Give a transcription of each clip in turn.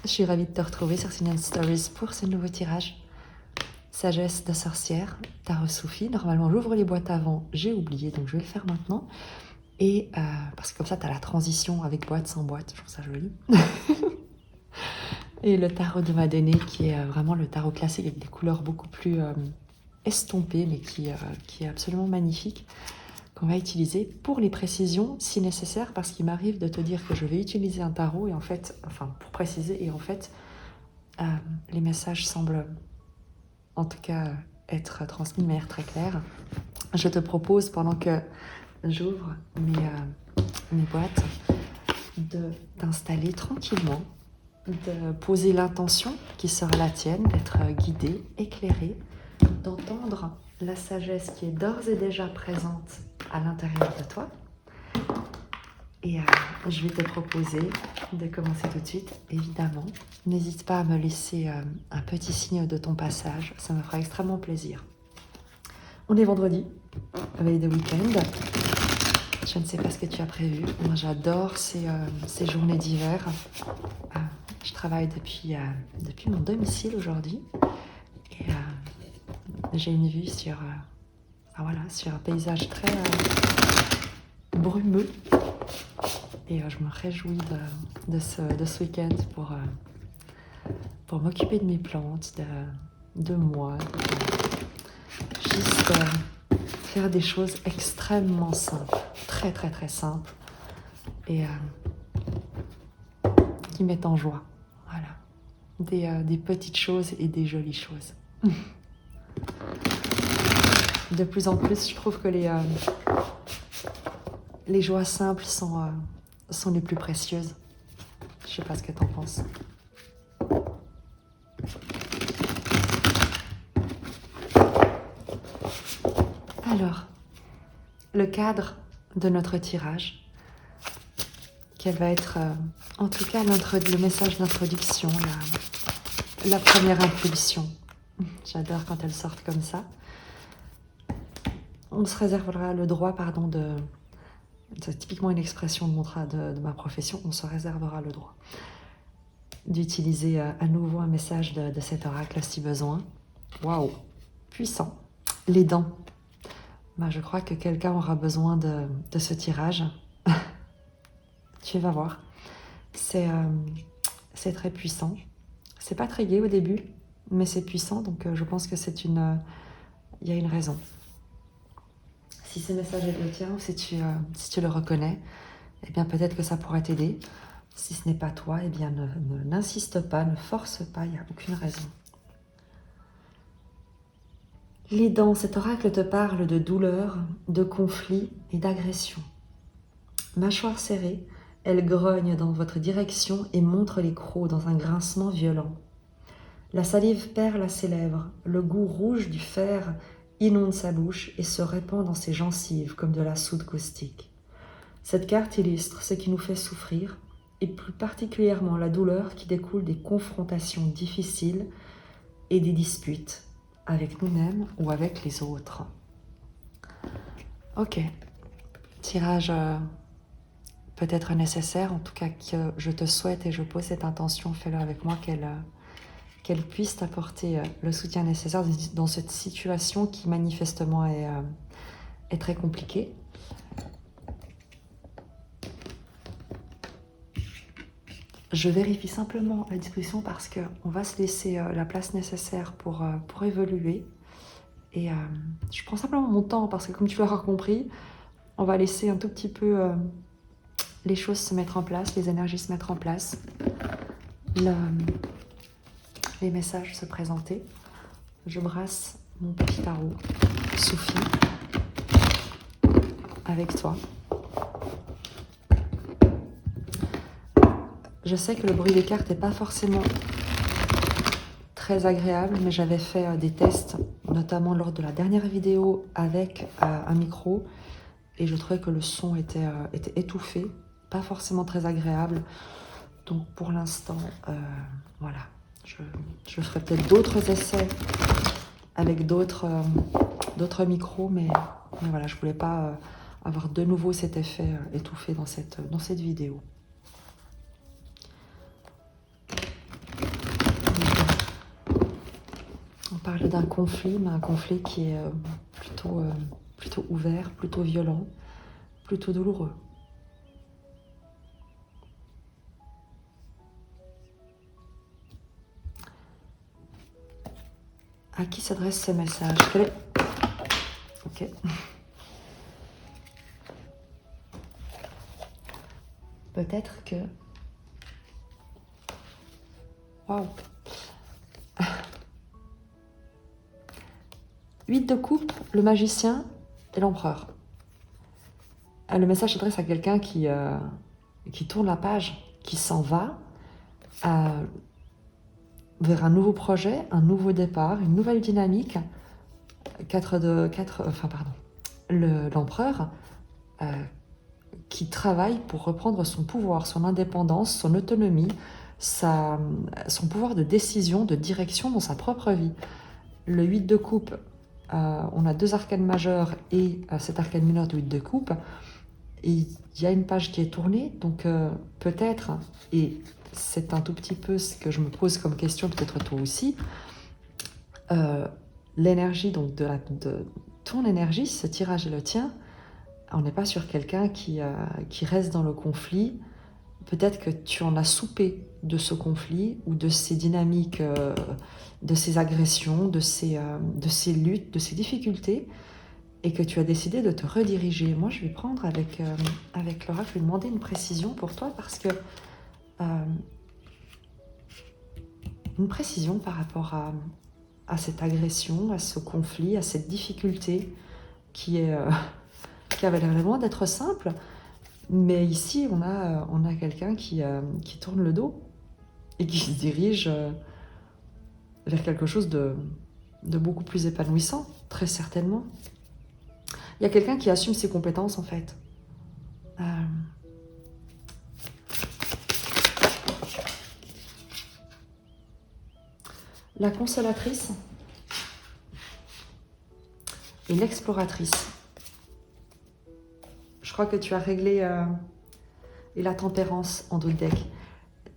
Je suis ravie de te retrouver sur Sinian Stories pour ce nouveau tirage. Sagesse de sorcière, tarot Soufi. Normalement, j'ouvre les boîtes avant, j'ai oublié, donc je vais le faire maintenant. Et parce que comme ça, tu as la transition avec boîte, sans boîte, je trouve ça joli. Et le tarot de Madéné, qui est vraiment le tarot classique avec des couleurs beaucoup plus estompées, mais qui est absolument magnifique, qu'on va utiliser pour les précisions si nécessaire, parce qu'il m'arrive de te dire que je vais utiliser un tarot, et en fait, enfin, pour préciser, et en fait, les messages semblent, en tout cas, être transmis de manière très claire. Je te propose, pendant que j'ouvre mes boîtes, de t'installer tranquillement, de poser l'intention qui sera la tienne, d'être guidé, éclairé, d'entendre la sagesse qui est d'ores et déjà présente à l'intérieur de toi. Et je vais te proposer de commencer tout de suite, évidemment. N'hésite pas à me laisser un petit signe de ton passage, ça me fera extrêmement plaisir. On est vendredi, veille de week-end. Je ne sais pas ce que tu as prévu. Moi, j'adore ces journées d'hiver. Je travaille depuis mon domicile aujourd'hui. Et j'ai une vue sur un paysage très brumeux. Et je me réjouis de ce week-end pour m'occuper de mes plantes, de moi, juste faire des choses extrêmement simples, très très très simples, et qui mettent en joie. Voilà, des petites choses et des jolies choses. De plus en plus, je trouve que les joies simples sont les plus précieuses. Je sais pas ce que tu en penses. Alors, le cadre de notre tirage, quel va être en tout cas le message d'introduction, la première impulsion. J'adore quand elles sortent comme ça. On se réservera le droit, c'est typiquement une expression de ma profession, on se réservera le droit d'utiliser à nouveau un message de cet oracle si besoin. Waouh, puissant. Les dents. Je crois que quelqu'un aura besoin de ce tirage. Tu vas voir. C'est très puissant. C'est pas très gai au début, mais c'est puissant, donc je pense que il y a une raison. Si ce message est le tien, ou si tu le reconnais, eh bien peut-être que ça pourrait t'aider. Si ce n'est pas toi, eh bien n'insiste pas, ne force pas, il n'y a aucune raison. Les dents, cet oracle te parle de douleur, de conflit et d'agression. Mâchoire serrée, elle grogne dans votre direction et montre les crocs dans un grincement violent. La salive perle à ses lèvres, le goût rouge du fer inonde sa bouche et se répand dans ses gencives comme de la soude caustique. Cette carte illustre ce qui nous fait souffrir, et plus particulièrement la douleur qui découle des confrontations difficiles et des disputes avec nous-mêmes ou avec les autres. Ok, tirage peut-être nécessaire, en tout cas que je te souhaite et je pose cette intention, fais-le avec moi, qu'elle puisse t'apporter le soutien nécessaire dans cette situation qui manifestement est très compliquée. Je vérifie simplement la disposition parce qu'on va se laisser la place nécessaire pour évoluer. Et je prends simplement mon temps parce que, comme tu l'auras compris, on va laisser un tout petit peu les choses se mettre en place, les énergies se mettre en place, les messages se présenter. Je brasse mon petit tarot Soufi avec toi. Je sais que le bruit des cartes n'est pas forcément très agréable, mais j'avais fait des tests, notamment lors de la dernière vidéo avec un micro, et je trouvais que le son était étouffé, pas forcément très agréable. Donc pour l'instant, voilà, je ferai peut-être d'autres essais avec d'autres micros, mais voilà, je voulais pas avoir de nouveau cet effet étouffé dans cette vidéo. parle d'un conflit, mais un conflit qui est plutôt ouvert, plutôt violent, plutôt douloureux. À qui s'adressent ces messages? Ok. Peut-être que... Waouh! 8 de coupe, le magicien et l'empereur. Le message s'adresse à quelqu'un qui tourne la page, qui s'en va vers un nouveau projet, un nouveau départ, une nouvelle dynamique. L'empereur qui travaille pour reprendre son pouvoir, son indépendance, son autonomie, son pouvoir de décision, de direction dans sa propre vie. Le 8 de coupe, on a 2 arcanes majeures et cet arcane mineur de 8 de coupe. Et il y a une page qui est tournée, donc peut-être, et c'est un tout petit peu ce que je me pose comme question, peut-être toi aussi, l'énergie, donc de ton énergie, ce tirage est le tien, on n'est pas sur quelqu'un qui reste dans le conflit. Peut-être que tu en as soupé de ce conflit ou de ces dynamiques, de ces agressions, de ces luttes, de ces difficultés, et que tu as décidé de te rediriger. Moi, je vais prendre avec Laura, je vais demander une précision pour toi parce que une précision par rapport à cette agression, à ce conflit, à cette difficulté qui avait l'air vraiment d'être simple. Mais ici, on a quelqu'un qui tourne le dos et qui se dirige vers quelque chose de beaucoup plus épanouissant, très certainement. Il y a quelqu'un qui assume ses compétences, en fait. La consolatrice et l'exploratrice. Je crois que tu as réglé... et la tempérance en d'autres decks.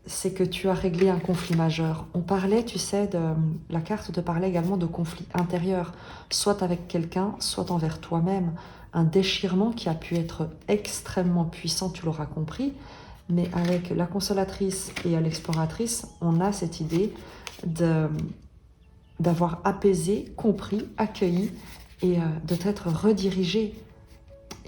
C'est que tu as réglé un conflit majeur. On parlait, tu sais, la carte te parlait également de conflit intérieur, soit avec quelqu'un, soit envers toi-même. Un déchirement qui a pu être extrêmement puissant, tu l'auras compris, mais avec la consolatrice et l'exploratrice, on a cette idée d'avoir apaisé, compris, accueilli et de t'être redirigé.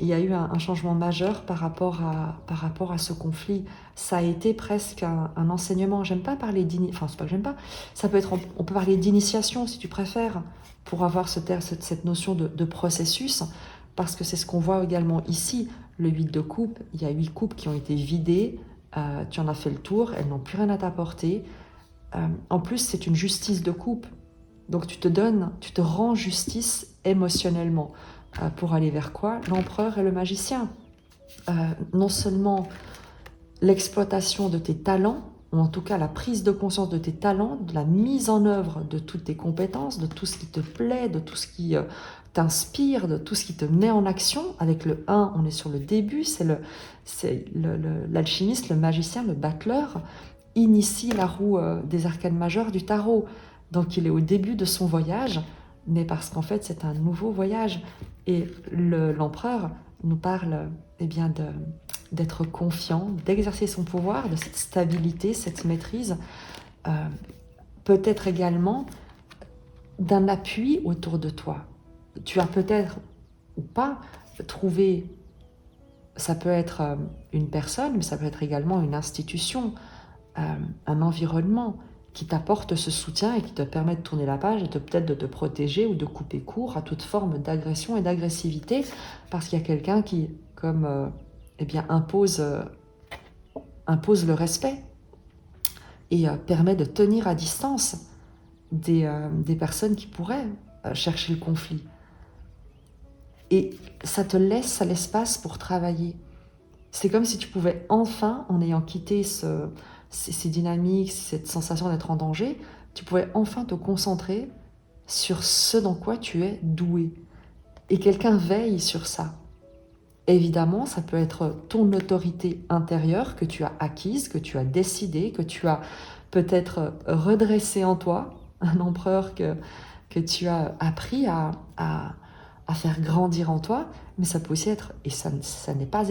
Il y a eu un changement majeur par rapport à ce conflit. Ça a été presque un enseignement. J'aime pas parler d'initiation, enfin c'est pas que j'aime pas, ça peut être, on peut parler d'initiation si tu préfères, pour avoir cette notion de processus, parce que c'est ce qu'on voit également ici. Le 8 de coupe, il y a 8 coupes qui ont été vidées, tu en as fait le tour, elles n'ont plus rien à t'apporter. En plus, c'est une justice de coupe, donc tu te rends justice émotionnellement. Pour aller vers quoi? L'empereur et le magicien. Non seulement l'exploitation de tes talents, ou en tout cas la prise de conscience de tes talents, de la mise en œuvre de toutes tes compétences, de tout ce qui te plaît, de tout ce qui t'inspire, de tout ce qui te met en action. Avec le 1, on est sur le début, c'est l'alchimiste, le magicien, le battleur, initie la roue des arcanes majeures du tarot. Donc il est au début de son voyage, mais parce qu'en fait c'est un nouveau voyage. Et l'empereur nous parle bien d'être confiant, d'exercer son pouvoir, de cette stabilité, cette maîtrise, peut-être également d'un appui autour de toi. Tu as peut-être ou pas trouvé, ça peut être une personne, mais ça peut être également une institution, un environnement qui t'apporte ce soutien et qui te permet de tourner la page et peut-être de te protéger ou de couper court à toute forme d'agression et d'agressivité, parce qu'il y a quelqu'un qui, comme impose le respect et permet de tenir à distance des personnes qui pourraient chercher le conflit. Et ça te laisse l'espace pour travailler. C'est comme si tu pouvais enfin, en ayant quitté ces dynamiques, cette sensation d'être en danger, tu pouvais enfin te concentrer sur ce dans quoi tu es doué. Et quelqu'un veille sur ça. Évidemment, ça peut être ton autorité intérieure que tu as acquise, que tu as décidé, que tu as peut-être redressé en toi, un empereur que tu as appris à faire grandir en toi, mais ça peut aussi être, et ça n'est pas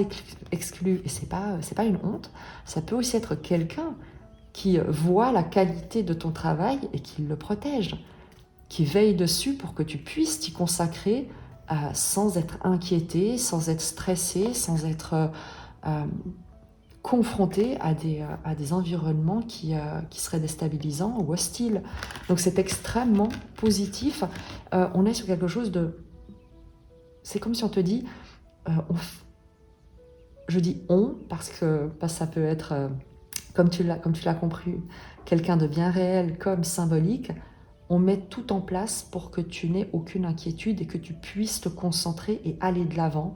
exclu, et c'est pas une honte, ça peut aussi être quelqu'un qui voit la qualité de ton travail et qui le protège, qui veille dessus pour que tu puisses t'y consacrer sans être inquiété, sans être stressé, sans être confronté à des environnements qui seraient déstabilisants ou hostiles. Donc c'est extrêmement positif. On est sur quelque chose de... C'est comme si on te dit... je dis on parce que ça peut être, comme tu l'as compris, quelqu'un de bien réel comme symbolique. On met tout en place pour que tu n'aies aucune inquiétude et que tu puisses te concentrer et aller de l'avant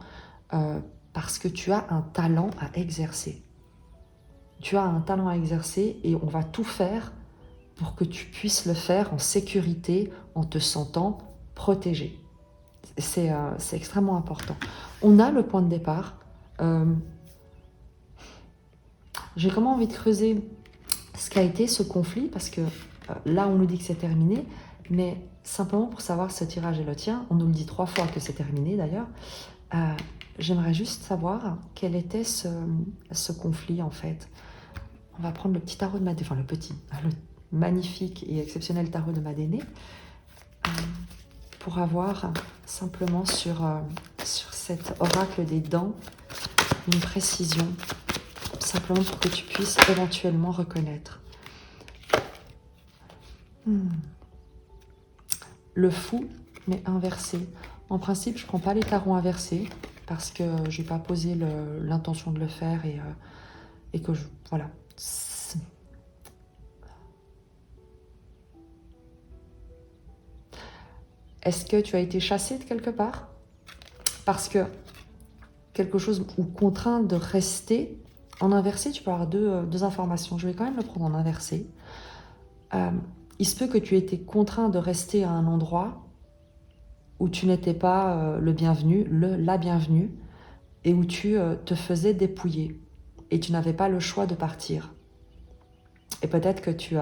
parce que tu as un talent à exercer. Tu as un talent à exercer et on va tout faire pour que tu puisses le faire en sécurité, en te sentant protégé. C'est extrêmement important. On a le point de départ. J'ai vraiment envie de creuser ce qu'a été ce conflit, parce que là, on nous dit que c'est terminé, mais simplement pour savoir si ce tirage est le tien, on nous le dit 3 fois que c'est terminé d'ailleurs, j'aimerais juste savoir quel était ce conflit en fait. On va prendre le petit tarot de Madéné, enfin le magnifique et exceptionnel tarot de Madéné, pour avoir simplement sur cet oracle des dents une précision, simplement pour que tu puisses éventuellement reconnaître. Le fou, mais inversé. En principe, je ne prends pas les tarots inversés parce que je n'ai pas posé l'intention de le faire et que voilà. Est-ce que tu as été chassé de quelque part? Parce que quelque chose ou contraint de rester en inversé, tu peux avoir deux informations. Je vais quand même le prendre en inversé. Il se peut que tu aies été contraint de rester à un endroit où tu n'étais pas le bienvenu, la bienvenue, et où tu te faisais dépouiller, et tu n'avais pas le choix de partir. Et peut-être que tu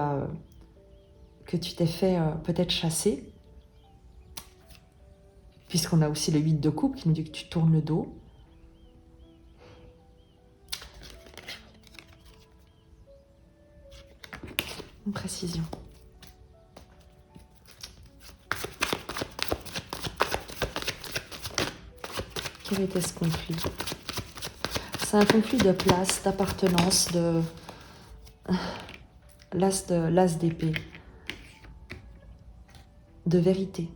t'es fait peut-être chasser, puisqu'on a aussi le 8 de coupe qui nous dit que tu tournes le dos. Une précision. Quel était ce conflit? C'est un conflit de place, d'appartenance, de l'as d'épée, de vérité.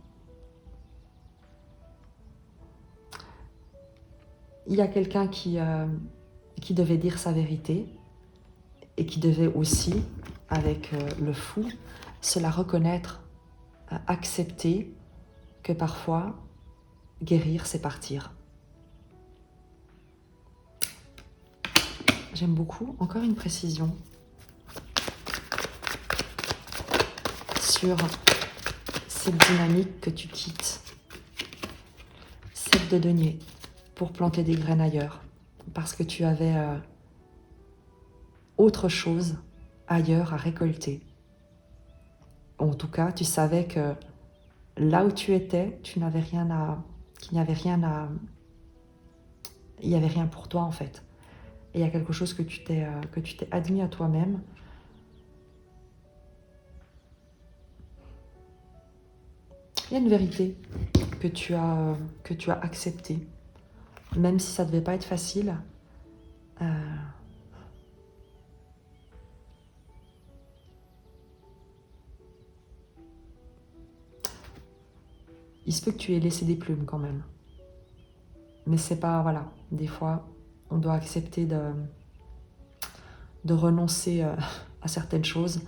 Il y a quelqu'un qui devait dire sa vérité et qui devait aussi, avec le fou, se la reconnaître, accepter que parfois, guérir, c'est partir. J'aime beaucoup. Encore une précision sur cette dynamique que tu quittes, celle de denier, pour planter des graines ailleurs, parce que tu avais autre chose ailleurs à récolter. En tout cas, tu savais que là où tu étais, il n'y avait rien pour toi en fait. Et il y a quelque chose que tu t'es admis à toi-même. Il y a une vérité que tu as acceptée, même si ça ne devait pas être facile. Il se peut que tu aies laissé des plumes quand même. Mais c'est pas, voilà, des fois, on doit accepter de renoncer à certaines choses.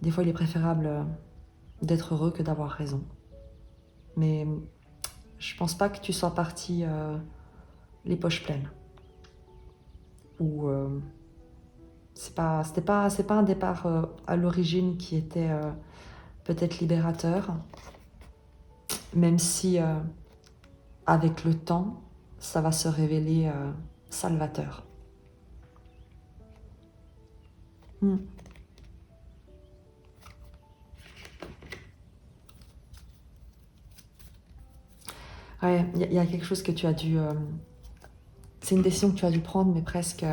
Des fois, il est préférable d'être heureux que d'avoir raison. Mais je pense pas que tu sois parti les poches pleines. Ou c'est pas un départ à l'origine qui était peut-être libérateur, même si avec le temps, ça va se révéler salvateur. Ouais, il y a quelque chose que tu as dû... c'est une décision que tu as dû prendre, mais presque...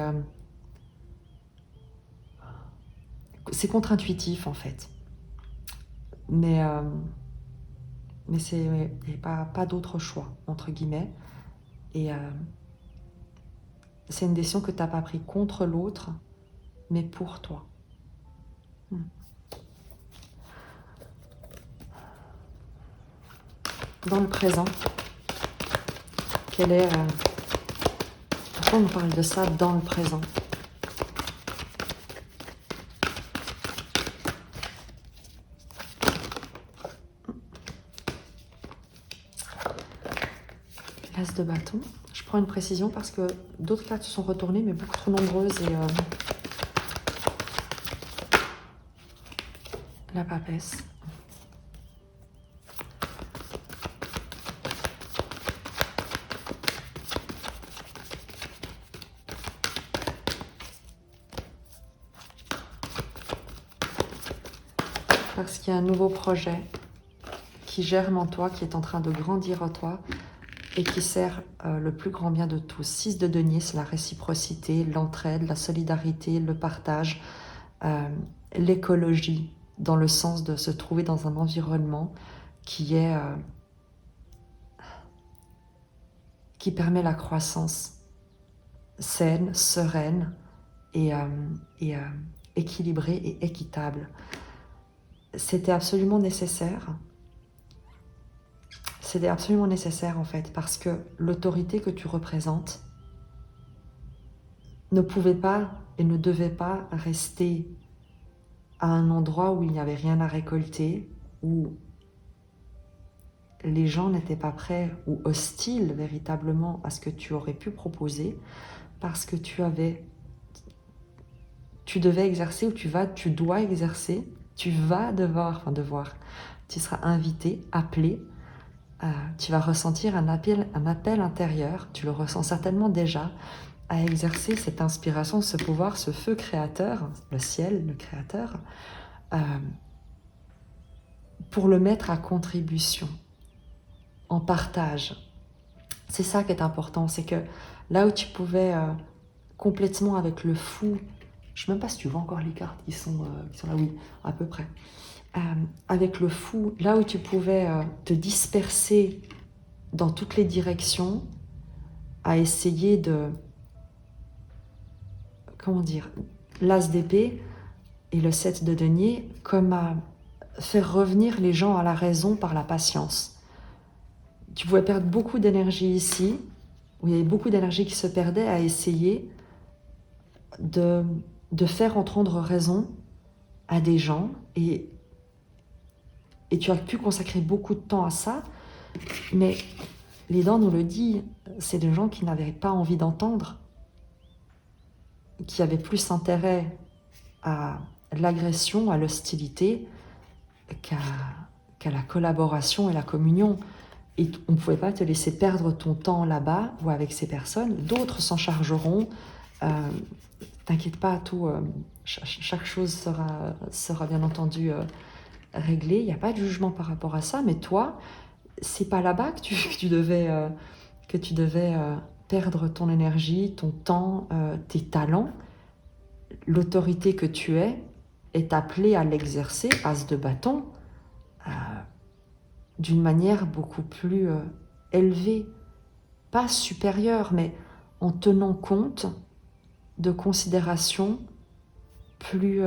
c'est contre-intuitif, en fait. Mais c'est... Il n'y a pas d'autre choix, entre guillemets. Et c'est une décision que tu n'as pas prise contre l'autre, mais pour toi. Dans le présent, quel est... pourquoi on parle de ça dans le présent? L'as de bâton. Je prends une précision parce que d'autres cartes se sont retournées, mais beaucoup trop nombreuses. Et la papesse. Parce qu'il y a un nouveau projet qui germe en toi, qui est en train de grandir en toi et qui sert le plus grand bien de tous. 6 de denier, c'est la réciprocité, l'entraide, la solidarité, le partage, l'écologie, dans le sens de se trouver dans un environnement qui est... qui permet la croissance saine, sereine et équilibrée et équitable. C'était absolument nécessaire. C'était absolument nécessaire en fait, parce que l'autorité que tu représentes ne pouvait pas et ne devait pas rester à un endroit où il n'y avait rien à récolter, où les gens n'étaient pas prêts ou hostiles véritablement à ce que tu aurais pu proposer, parce que tu devais exercer, ou tu dois exercer, tu seras invité, appelé, tu vas ressentir un appel intérieur, tu le ressens certainement déjà, à exercer cette inspiration, ce pouvoir, ce feu créateur, le ciel, le créateur, pour le mettre à contribution, en partage. C'est ça qui est important, c'est que là où tu pouvais complètement avec le fou, je ne sais même pas si tu vois encore les cartes qui sont là, oui, à peu près. Avec le fou, là où tu pouvais te disperser dans toutes les directions, à essayer de, comment dire, l'as d'épée et le 7 de denier, comme à faire revenir les gens à la raison par la patience. Tu pouvais perdre beaucoup d'énergie ici, où il y avait beaucoup d'énergie qui se perdait à essayer de faire entendre raison à des gens, et tu as pu consacrer beaucoup de temps à ça, mais les dents nous le disent, c'est des gens qui n'avaient pas envie d'entendre, qui avaient plus intérêt à l'agression, à l'hostilité, qu'à la collaboration et la communion. Et on ne pouvait pas te laisser perdre ton temps là-bas ou avec ces personnes. D'autres s'en chargeront. T'inquiète pas, chaque chose sera bien entendu réglée. Il n'y a pas de jugement par rapport à ça. Mais toi, c'est pas là-bas que tu devais perdre ton énergie, ton temps, tes talents. L'autorité que tu est appelée à l'exercer, as de bâton, d'une manière beaucoup plus élevée, pas supérieure, mais en tenant compte de considérations plus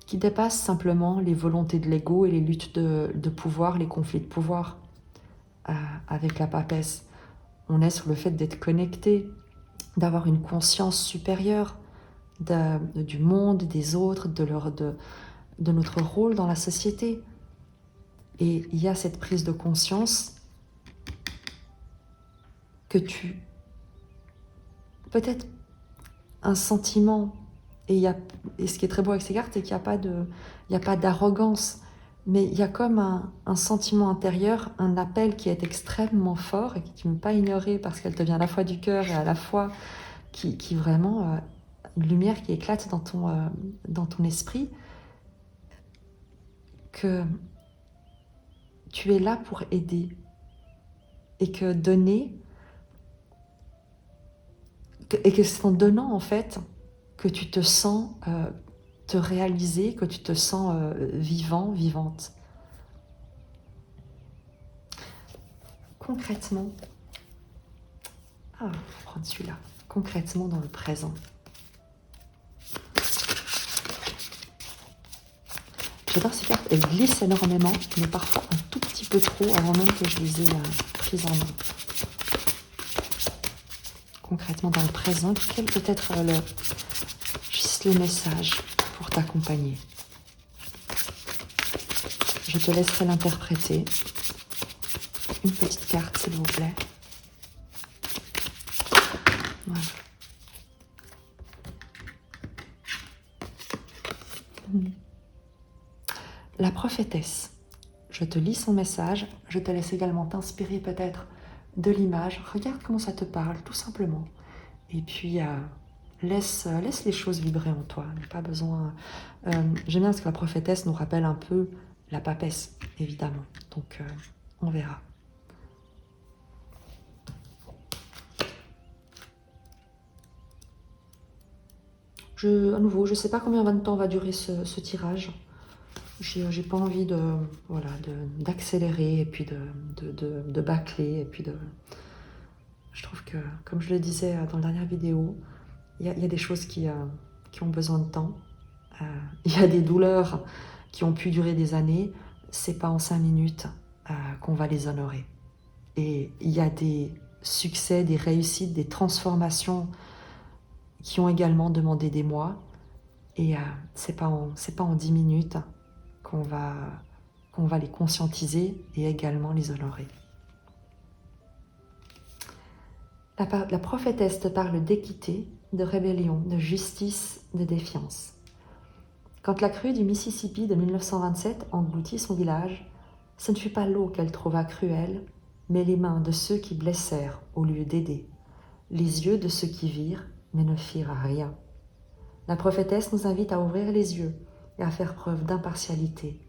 qui dépassent simplement les volontés de l'ego et les luttes de pouvoir, les conflits de pouvoir. Avec la papesse, on est sur le fait d'être connecté, d'avoir une conscience supérieure du monde, des autres, de notre rôle dans la société. Et il y a cette prise de conscience que peut-être un sentiment, et ce qui est très beau avec ces cartes, c'est qu'il n'y a pas d'arrogance, mais il y a comme un sentiment intérieur, un appel qui est extrêmement fort et que tu ne peux pas ignorer parce qu'elle te vient à la fois du cœur et à la fois qui vraiment... une lumière qui éclate dans ton esprit, que tu es là pour aider et que donner, et que c'est en donnant en fait que tu te sens te réaliser, que tu te sens vivant, vivante. Concrètement, on va prendre celui-là, concrètement dans le présent. J'adore ces cartes, elles glissent énormément, mais parfois un tout petit peu trop avant même que je les ai prises en main. Concrètement dans le présent, quel peut être juste le message pour t'accompagner? Je te laisserai l'interpréter. Une petite carte, s'il vous plaît. Voilà. La prophétesse. Je te lis son message. Je te laisse également t'inspirer peut-être de l'image. Regarde comment ça te parle, tout simplement. Et puis, laisse les choses vibrer en toi. Il n'y a pas besoin... J'aime bien parce que la prophétesse nous rappelle un peu la papesse, évidemment. Donc, on verra. À nouveau, je ne sais pas combien de temps va durer ce tirage. J'ai pas envie d'accélérer et puis de bâcler. Et puis je trouve que, comme je le disais dans la dernière vidéo, il y a des choses qui ont besoin de temps. Il y a des douleurs qui ont pu durer des années. C'est pas en 5 minutes qu'on va les honorer. Et il y a des succès, des réussites, des transformations qui ont également demandé des mois. Et c'est pas en 10 minutes qu'on va les conscientiser et également les honorer. La prophétesse te parle d'équité, de rébellion, de justice, de défiance. Quand la crue du Mississippi de 1927 engloutit son village, ce ne fut pas l'eau qu'elle trouva cruelle, mais les mains de ceux qui blessèrent au lieu d'aider, les yeux de ceux qui virent, mais ne firent rien. La prophétesse nous invite à ouvrir les yeux et à faire preuve d'impartialité.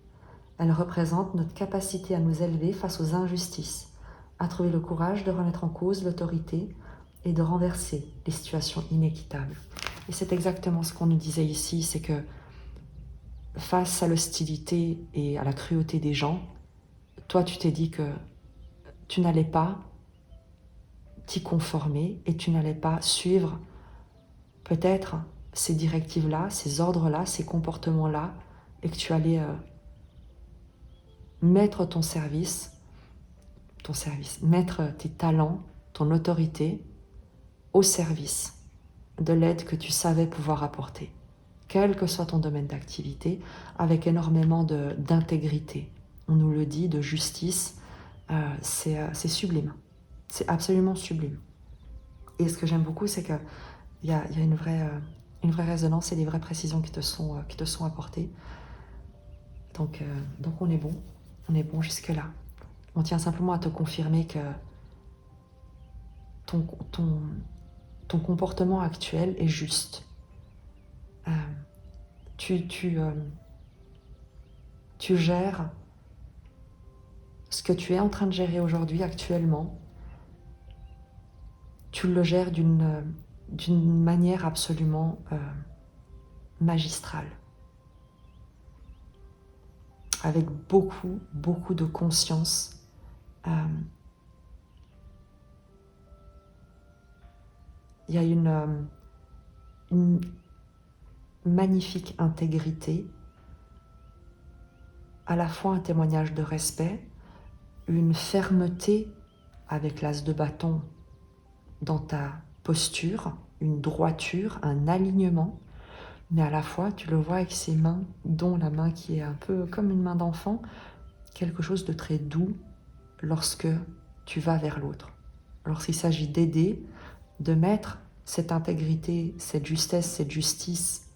Elle représente notre capacité à nous élever face aux injustices, à trouver le courage de remettre en cause l'autorité et de renverser les situations inéquitables. Et c'est exactement ce qu'on nous disait ici, c'est que face à l'hostilité et à la cruauté des gens, toi tu t'es dit que tu n'allais pas t'y conformer et tu n'allais pas suivre peut-être ces directives-là, ces ordres-là, ces comportements-là, et que tu allais mettre mettre tes talents, ton autorité au service de l'aide que tu savais pouvoir apporter, quel que soit ton domaine d'activité, avec énormément d'intégrité. On nous le dit, de justice, c'est sublime. C'est absolument sublime. Et ce que j'aime beaucoup, c'est qu'il y a une vraie résonance et des vraies précisions qui te sont apportées. Donc on est bon jusque-là. On tient simplement à te confirmer que ton comportement actuel est juste. Tu gères ce que tu es en train de gérer aujourd'hui, actuellement. Tu le gères d'une manière absolument magistrale. Avec beaucoup, beaucoup de conscience. Il y a une magnifique intégrité, à la fois un témoignage de respect, une fermeté avec l'as de bâton dans ta posture, une droiture, un alignement, mais à la fois tu le vois avec ses mains, dont la main qui est un peu comme une main d'enfant, quelque chose de très doux lorsque tu vas vers l'autre. Lorsqu'il s'agit d'aider, de mettre cette intégrité, cette justesse, cette justice,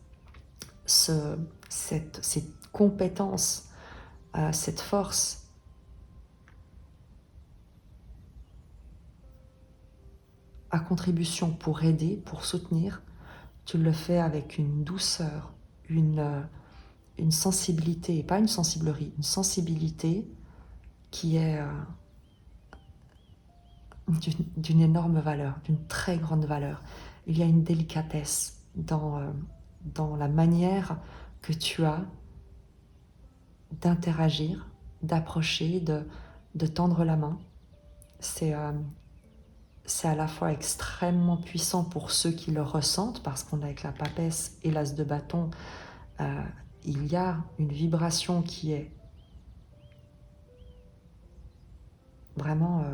cette compétence, cette force à contribution pour aider, pour soutenir, tu le fais avec une douceur, une une sensibilité, pas une sensiblerie, une sensibilité qui est d'une énorme valeur, d'une très grande valeur. Il y a une délicatesse dans la manière que tu as d'interagir, d'approcher, de tendre la main. C'est à la fois extrêmement puissant pour ceux qui le ressentent, parce qu'on a avec la papesse et l'as de bâton, il y a une vibration qui est vraiment...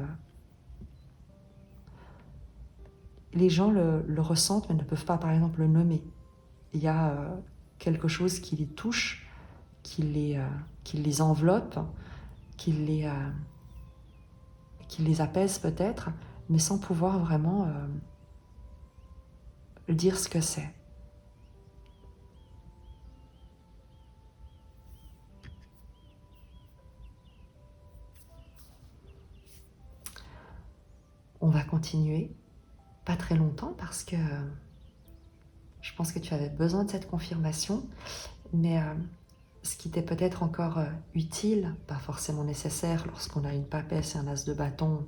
les gens le ressentent, mais ne peuvent pas, par exemple, le nommer. Il y a quelque chose qui les touche, qui les enveloppe, qui les apaise peut-être, mais sans pouvoir vraiment dire ce que c'est. On va continuer, pas très longtemps, parce que je pense que tu avais besoin de cette confirmation, mais ce qui t'est peut-être encore utile, pas forcément nécessaire lorsqu'on a une papesse et un as de bâton,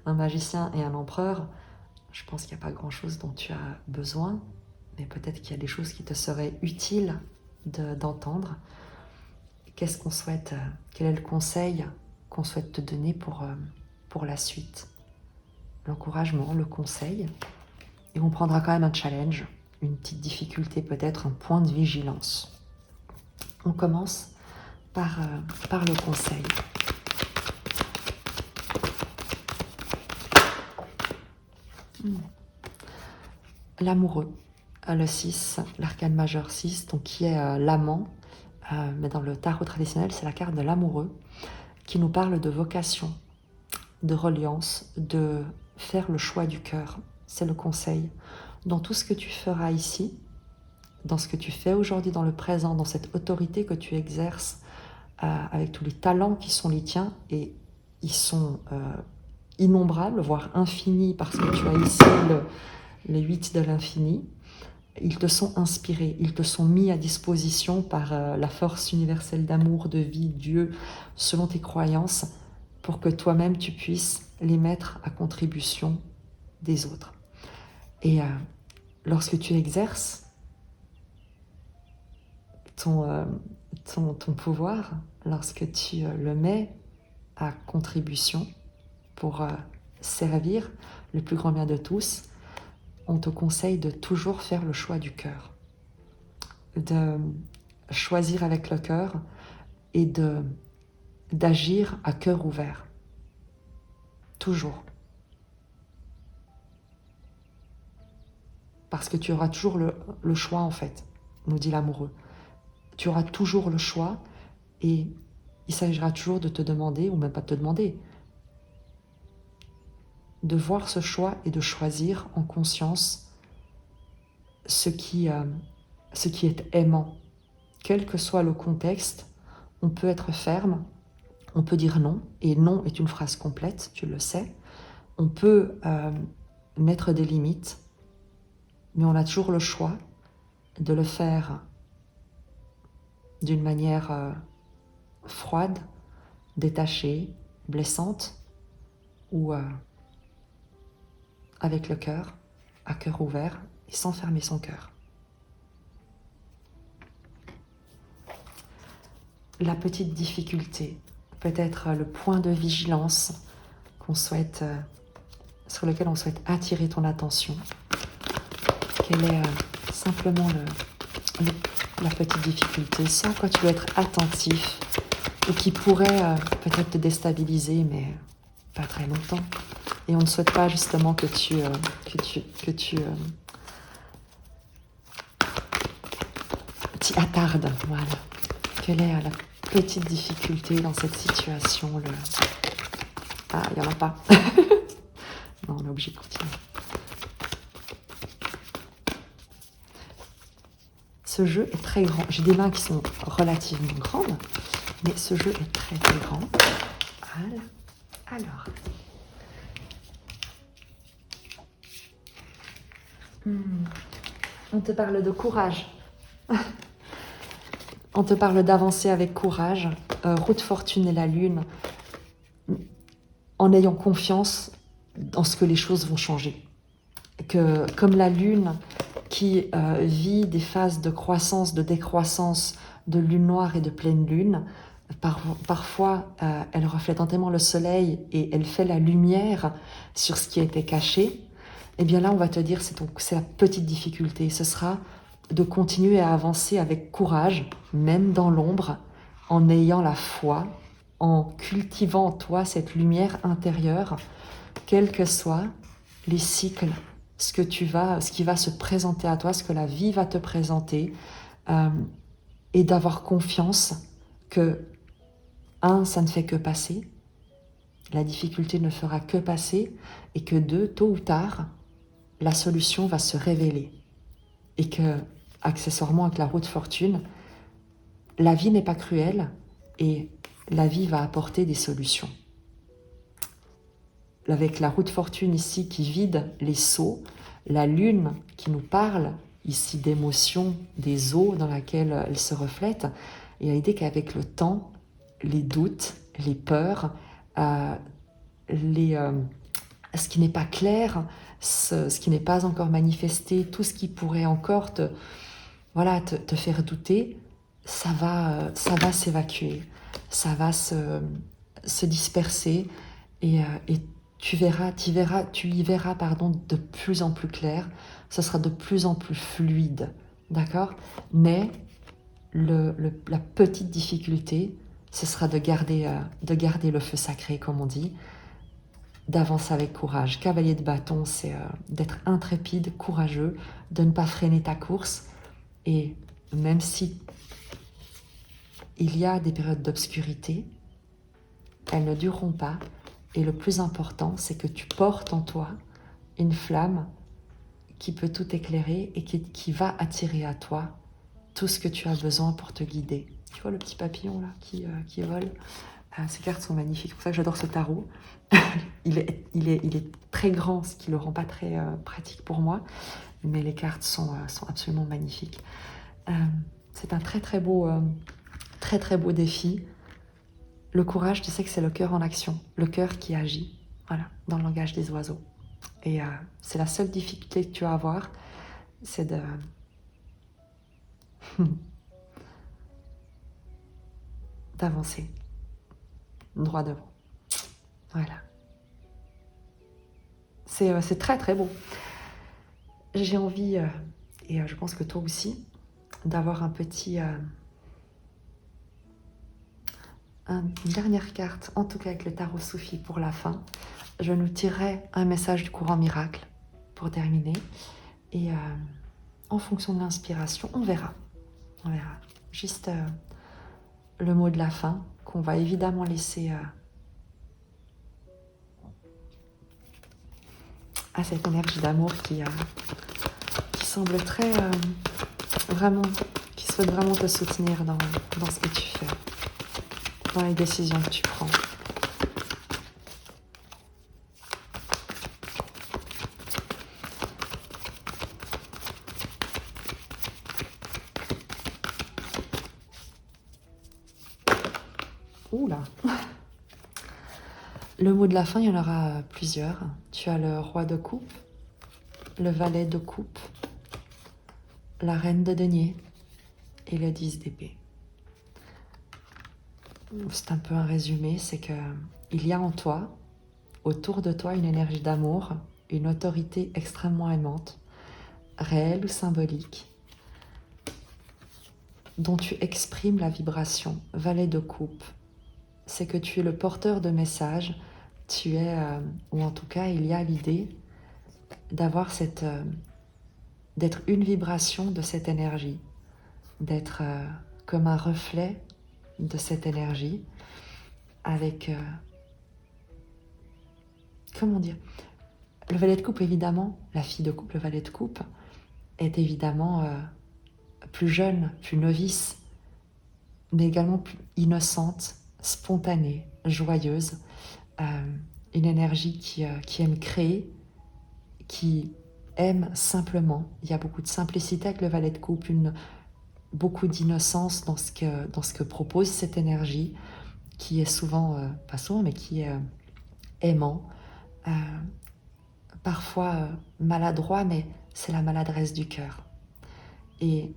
un magicien et un empereur, je pense qu'il n'y a pas grand-chose dont tu as besoin, mais peut-être qu'il y a des choses qui te seraient utiles d'entendre. Qu'est-ce qu'on souhaite, quel est le conseil qu'on souhaite te donner pour la suite? L'encouragement, le conseil, et on prendra quand même un challenge, une petite difficulté peut-être, un point de vigilance. On commence par le conseil. L'amoureux, le 6, l'arcane majeur 6, donc qui est l'amant, mais dans le tarot traditionnel, c'est la carte de l'amoureux, qui nous parle de vocation, de reliance, de faire le choix du cœur. C'est le conseil. Dans tout ce que tu feras ici, dans ce que tu fais aujourd'hui, dans le présent, dans cette autorité que tu exerces, avec tous les talents qui sont les tiens, et ils sont innombrables, voire infinis, parce que tu as ici le 8 de l'infini. Ils te sont inspirés, ils te sont mis à disposition par la force universelle d'amour, de vie, Dieu, selon tes croyances, pour que toi-même tu puisses les mettre à contribution des autres. Et lorsque tu exerces ton pouvoir, lorsque tu le mets à contribution pour servir le plus grand bien de tous, on te conseille de toujours faire le choix du cœur, de choisir avec le cœur et d'agir à cœur ouvert. Toujours. Parce que tu auras toujours le choix, en fait, nous dit l'amoureux. Tu auras toujours le choix et il s'agira toujours de te demander, ou même pas de te demander, de voir ce choix et de choisir en conscience ce qui est aimant. Quel que soit le contexte, on peut être ferme, on peut dire non, et non est une phrase complète, tu le sais. On peut mettre des limites, mais on a toujours le choix de le faire d'une manière froide, détachée, blessante, ou avec le cœur, à cœur ouvert, et sans fermer son cœur. La petite difficulté, peut-être le point de vigilance sur lequel on souhaite attirer ton attention. Quelle est simplement la petite difficulté, ça à quoi tu dois être attentif, ou qui pourrait peut-être te déstabiliser, mais pas très longtemps. Et on ne souhaite pas justement que tu t'y attardes. Voilà. Quelle est la petite difficulté dans cette situation? Ah, il n'y en a pas. Non, on est obligé de continuer. Ce jeu est très grand. J'ai des mains qui sont relativement grandes, mais ce jeu est très très grand. Voilà. Alors. On te parle de courage. On te parle d'avancer avec courage, route fortune et la lune, en ayant confiance en ce que les choses vont changer. Que, comme la lune qui vit des phases de croissance, de décroissance, de lune noire et de pleine lune, parfois elle reflète tellement le soleil et elle fait la lumière sur ce qui était caché. Et bien là, on va te dire, c'est la petite difficulté. Ce sera de continuer à avancer avec courage, même dans l'ombre, en ayant la foi, en cultivant en toi cette lumière intérieure, quels que soient les cycles, ce qui va se présenter à toi, ce que la vie va te présenter, et d'avoir confiance que, un, ça ne fait que passer, la difficulté ne fera que passer, et que deux, tôt ou tard, la solution va se révéler. Et que, accessoirement avec la roue de fortune, la vie n'est pas cruelle et la vie va apporter des solutions. Avec la roue de fortune ici qui vide les seaux, la lune qui nous parle ici d'émotions, des eaux dans lesquelles elle se reflète, et a l'idée qu'avec le temps, les doutes, les peurs, ce qui n'est pas clair, ce qui n'est pas encore manifesté, tout ce qui pourrait encore te faire douter, ça va s'évacuer, ça va se disperser et tu y verras de plus en plus clair, ce sera de plus en plus fluide, d'accord? Mais la petite difficulté, ce sera de garder le feu sacré, comme on dit, d'avancer avec courage. Cavalier de bâton, c'est d'être intrépide, courageux, de ne pas freiner ta course. Et même si il y a des périodes d'obscurité, elles ne dureront pas. Et le plus important, c'est que tu portes en toi une flamme qui peut tout éclairer et qui va attirer à toi tout ce que tu as besoin pour te guider. Tu vois le petit papillon là qui vole? Ces cartes sont magnifiques, c'est pour ça que j'adore ce tarot. il est très grand, ce qui ne le rend pas très pratique pour moi, mais les cartes sont absolument magnifiques. C'est un très très beau défi. Le courage, tu sais que c'est le cœur en action, le cœur qui agit, voilà, dans le langage des oiseaux. Et c'est la seule difficulté que tu vas avoir, c'est de d'avancer droit devant. Voilà. C'est très très beau. J'ai envie, et je pense que toi aussi, d'avoir une dernière carte, en tout cas avec le tarot Soufi pour la fin. Je nous tirerai un message du courant miracle pour terminer. Et en fonction de l'inspiration, on verra. On verra. Juste le mot de la fin qu'on va évidemment laisser à cette énergie d'amour qui semble très vraiment, qui souhaite vraiment te soutenir dans ce que tu fais, dans les décisions que tu prends. Oula. Le mot de la fin, il y en aura plusieurs. Tu as le roi de coupe, le valet de coupe, la reine de denier et le 10 d'épée. C'est un peu un résumé, c'est que il y a en toi, autour de toi, une énergie d'amour, une autorité extrêmement aimante, réelle ou symbolique, dont tu exprimes la vibration. Valet de coupe, c'est que tu es le porteur de messages, tu es, ou en tout cas, il y a l'idée d'avoir d'être une vibration de cette énergie, d'être comme un reflet de cette énergie, avec, comment dire, le valet de coupe, évidemment, la fille de coupe, le valet de coupe, est évidemment plus jeune, plus novice, mais également plus innocente, spontanée, joyeuse, une énergie qui aime créer, qui aime simplement. Il y a beaucoup de simplicité avec le valet de coupe, beaucoup d'innocence dans ce que propose cette énergie, qui est souvent, pas souvent, mais qui est aimant, euh, parfois maladroit, mais c'est la maladresse du cœur. Et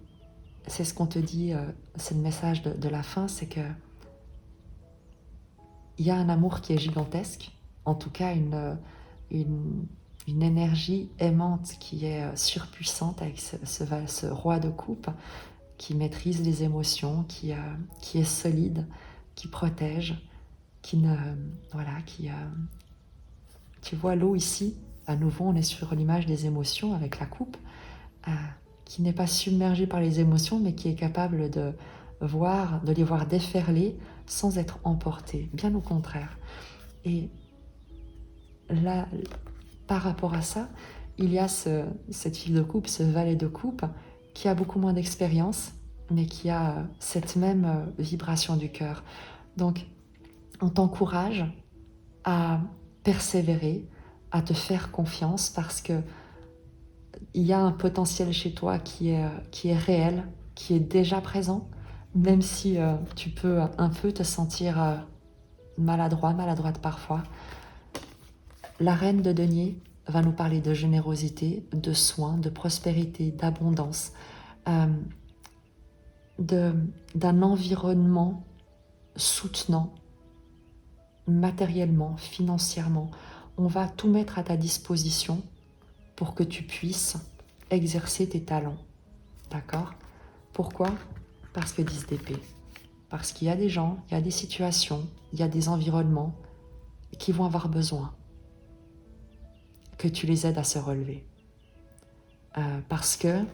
c'est ce qu'on te dit, c'est le message de la fin, c'est que il y a un amour qui est gigantesque, en tout cas une, une énergie aimante qui est surpuissante avec ce roi de coupe qui maîtrise les émotions, qui est solide, qui protège, qui ne... Voilà, qui... tu vois l'eau ici, à nouveau on est sur l'image des émotions avec la coupe, qui n'est pas submergée par les émotions, mais qui est capable de les voir déferler sans être emportée, bien au contraire. Et là, par rapport à ça, il y a cette fille de coupe, ce valet de coupe, qui a beaucoup moins d'expérience, mais qui a cette même vibration du cœur. Donc, on t'encourage à persévérer, à te faire confiance, parce que il y a un potentiel chez toi qui est réel, qui est déjà présent, même si tu peux un peu te sentir maladroit, maladroite parfois. La reine de denier va nous parler de générosité, de soins, de prospérité, d'abondance, d'un environnement soutenant, matériellement, financièrement. On va tout mettre à ta disposition pour que tu puisses exercer tes talents. D'accord? Pourquoi? Parce que 10 d'épée. Parce qu'il y a des gens, il y a des situations, il y a des environnements qui vont avoir besoin que tu les aides à se relever. Parce que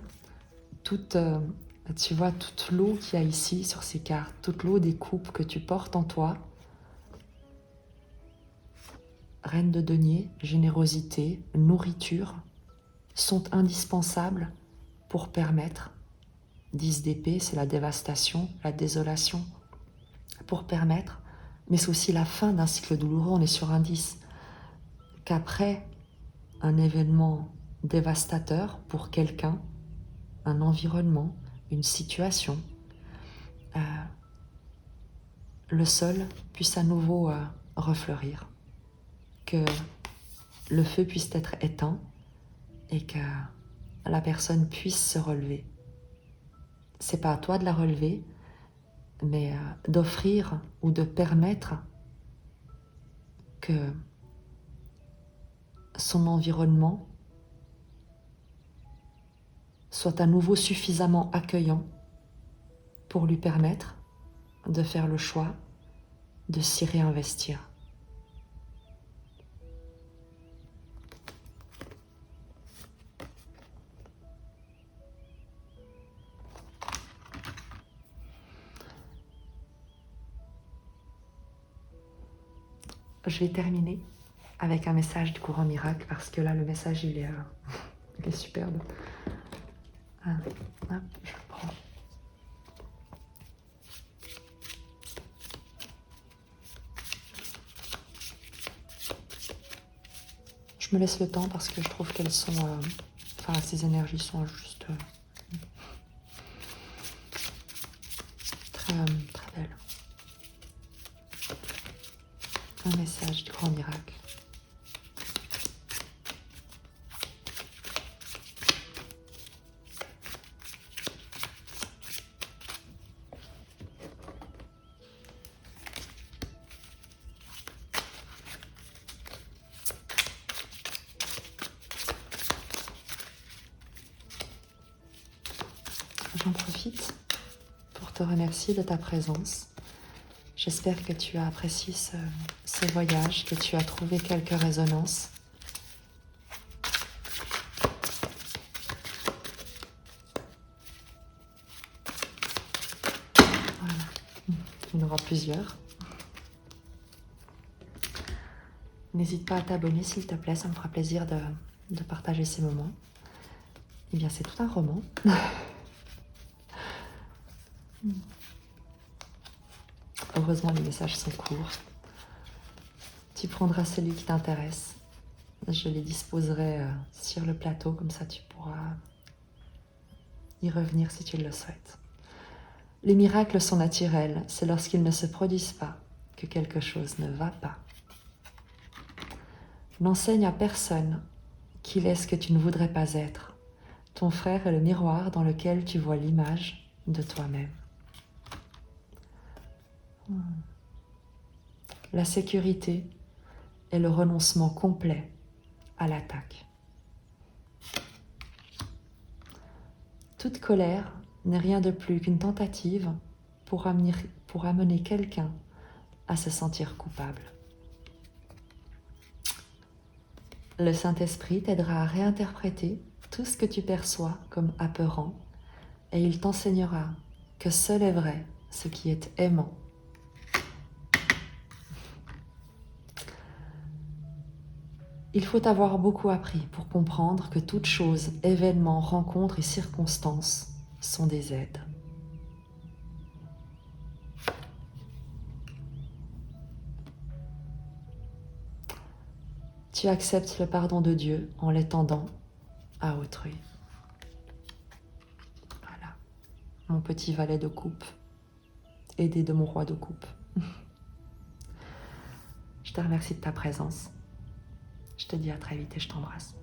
tu vois, toute l'eau qu'il y a ici sur ces cartes, toute l'eau des coupes que tu portes en toi, reine de denier, générosité, nourriture, sont indispensables pour permettre, 10 d'épée, c'est la dévastation, la désolation, pour permettre, mais c'est aussi la fin d'un cycle douloureux, on est sur un 10, qu'après un événement dévastateur pour quelqu'un, un environnement, une situation, le sol puisse à nouveau refleurir, que le feu puisse être éteint et que la personne puisse se relever. C'est pas à toi de la relever, mais d'offrir ou de permettre que son environnement soit à nouveau suffisamment accueillant pour lui permettre de faire le choix de s'y réinvestir. Je vais terminer avec un message du courant miracle parce que là, le message, il est superbe. Hop, je le prends. Je me laisse le temps parce que je trouve qu'elles sont... ces énergies sont juste très, très belles. Un message du grand miracle. J'en profite pour te remercier de ta présence. J'espère que tu as apprécié ce voyage, que tu as trouvé quelques résonances. Voilà. Il y en aura plusieurs. N'hésite pas à t'abonner s'il te plaît, ça me fera plaisir de partager ces moments. Eh bien, c'est tout un roman. Heureusement, les messages sont courts. Tu prendras celui qui t'intéresse. Je les disposerai sur le plateau, comme ça tu pourras y revenir si tu le souhaites. Les miracles sont naturels, c'est lorsqu'ils ne se produisent pas que quelque chose ne va pas. N'enseigne à personne qu'il est ce que tu ne voudrais pas être. Ton frère est le miroir dans lequel tu vois l'image de toi-même. La sécurité est le renoncement complet à l'attaque. Toute colère n'est rien de plus qu'une tentative pour amener quelqu'un à se sentir coupable. Le Saint-Esprit t'aidera à réinterpréter tout ce que tu perçois comme apeurant et il t'enseignera que seul est vrai ce qui est aimant. Il faut avoir beaucoup appris pour comprendre que toutes choses, événements, rencontres et circonstances sont des aides. Tu acceptes le pardon de Dieu en l'étendant à autrui. Voilà, mon petit valet de coupe, aidé de mon roi de coupe. Je te remercie de ta présence. Je te dis à très vite et je t'embrasse.